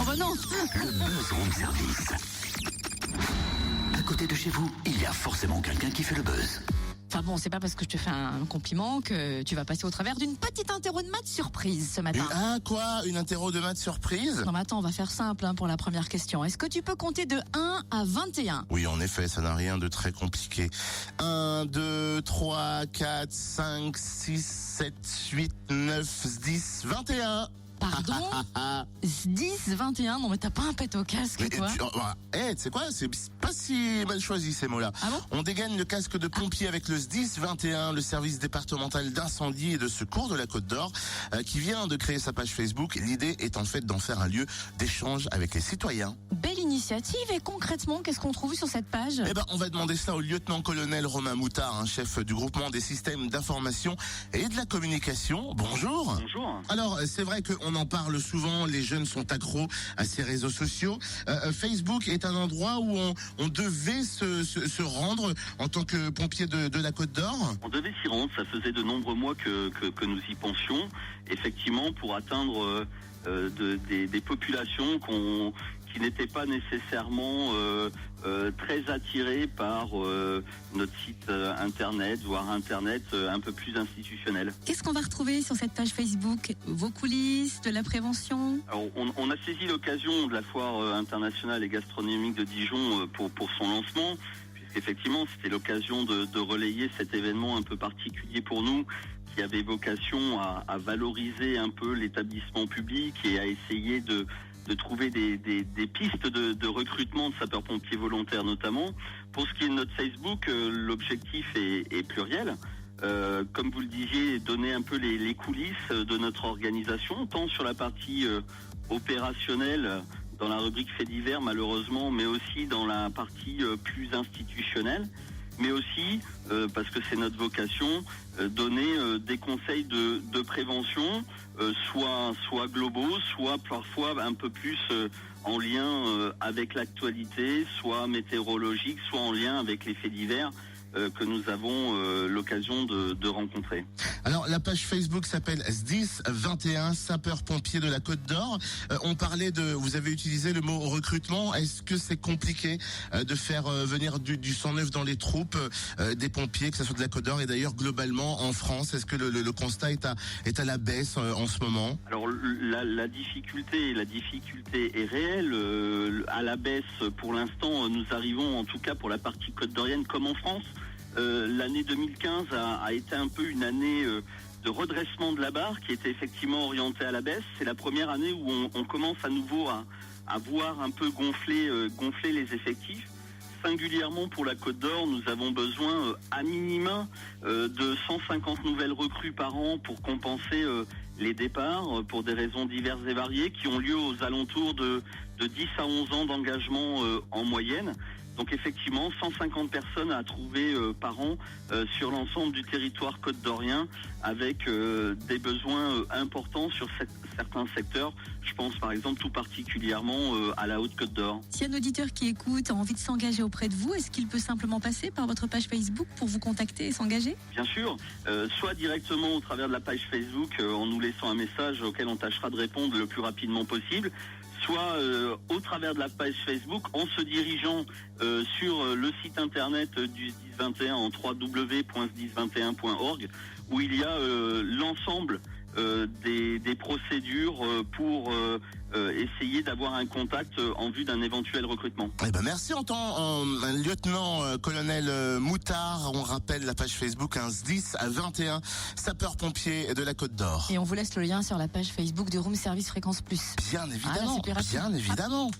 bah non. Le Buzz Room Service. À côté de chez vous, il y a forcément quelqu'un qui fait le buzz. Enfin bon, c'est pas parce que je te fais un compliment que tu vas passer au travers d'une petite interro de maths surprise ce matin. Quoi? Une interro de maths surprise? Non mais attends, on va faire simple pour la première question. Est-ce que tu peux compter de 1 à 21? Oui, en effet, ça n'a rien de très compliqué. 1, 2, 3, 4, 5, 6, 7, 8, 9, 10, 21. Pardon? 10, 21? Non mais t'as pas un pet au casque, toi? Tu sais quoi? C'est pas si mal choisi ces mots-là. Ah bon? On dégaine le casque de pompier avec le SDIS 21, le service départemental d'incendie et de secours de la Côte d'Or, qui vient de créer sa page Facebook. L'idée est en fait d'en faire un lieu d'échange avec les citoyens. Belle initiative, et concrètement, qu'est-ce qu'on trouve sur cette page? On va demander cela au lieutenant-colonel Romain Moutard, chef du groupement des systèmes d'information et de la communication. Bonjour. Bonjour. Alors, c'est vrai qu'on en parle souvent, les jeunes sont accros à ces réseaux sociaux. Facebook est un endroit où on devait se rendre en tant que pompier de la Côte d'Or. On devait s'y rendre, ça faisait de nombreux mois que nous y pensions, effectivement, pour atteindre des populations qui n'étaient pas nécessairement très attirées par notre site internet, voire internet un peu plus institutionnel. Qu'est-ce qu'on va retrouver sur cette page Facebook? Vos coulisses, de la prévention? Alors, on a saisi l'occasion de la foire internationale et gastronomique de Dijon pour son lancement, puisqu'effectivement c'était l'occasion de relayer cet événement un peu particulier pour nous, qui avait vocation à valoriser un peu l'établissement public et à essayer de trouver des pistes de recrutement de sapeurs-pompiers volontaires notamment. Pour ce qui est de notre Facebook, l'objectif est pluriel. Comme vous le disiez, donner un peu les coulisses de notre organisation, tant sur la partie opérationnelle, dans la rubrique faits divers malheureusement, mais aussi dans la partie plus institutionnelle, mais aussi, parce que c'est notre vocation, donner des conseils de prévention, soit globaux, soit parfois un peu plus en lien avec l'actualité, soit météorologique, soit en lien avec les faits divers que nous avons l'occasion de rencontrer. Alors, la page Facebook s'appelle SDIS 21, sapeurs-pompiers de la Côte d'Or. Vous avez utilisé le mot recrutement. Est-ce que c'est compliqué de faire venir du sang neuf dans les troupes, des pompiers, que ce soit de la Côte d'Or et d'ailleurs globalement en France? Est-ce que le constat est à la baisse en ce moment? Alors, la difficulté est réelle. À la baisse, pour l'instant, nous arrivons, en tout cas pour la partie côte d'Orienne, comme en France. L'année 2015 a été un peu une année de redressement de la barre qui était effectivement orientée à la baisse. C'est la première année où on commence à nouveau à voir un peu gonfler les effectifs. Singulièrement pour la Côte d'Or, nous avons besoin à minima de 150 nouvelles recrues par an pour compenser les départs pour des raisons diverses et variées qui ont lieu aux alentours de 10 à 11 ans d'engagement en moyenne. Donc effectivement, 150 personnes à trouver par an sur l'ensemble du territoire côte-d'orien avec des besoins importants sur certains secteurs. Je pense par exemple tout particulièrement à la Haute-Côte d'Or. Si un auditeur qui écoute a envie de s'engager auprès de vous, est-ce qu'il peut simplement passer par votre page Facebook pour vous contacter et s'engager? Bien sûr, soit directement au travers de la page Facebook en nous laissant un message auquel on tâchera de répondre le plus rapidement possible, soit au travers de la page Facebook en se dirigeant sur le site internet du SDIS 21 en www.sdis21.org où il y a l'ensemble des procédures pour essayer d'avoir un contact en vue d'un éventuel recrutement. Merci lieutenant-colonel Moutard. On rappelle la page Facebook SDIS 21, sapeurs-pompiers de la Côte d'Or. Et on vous laisse le lien sur la page Facebook de Room Service Fréquence Plus. Bien évidemment, Ah, là, c'est plus rapide. bien évidemment.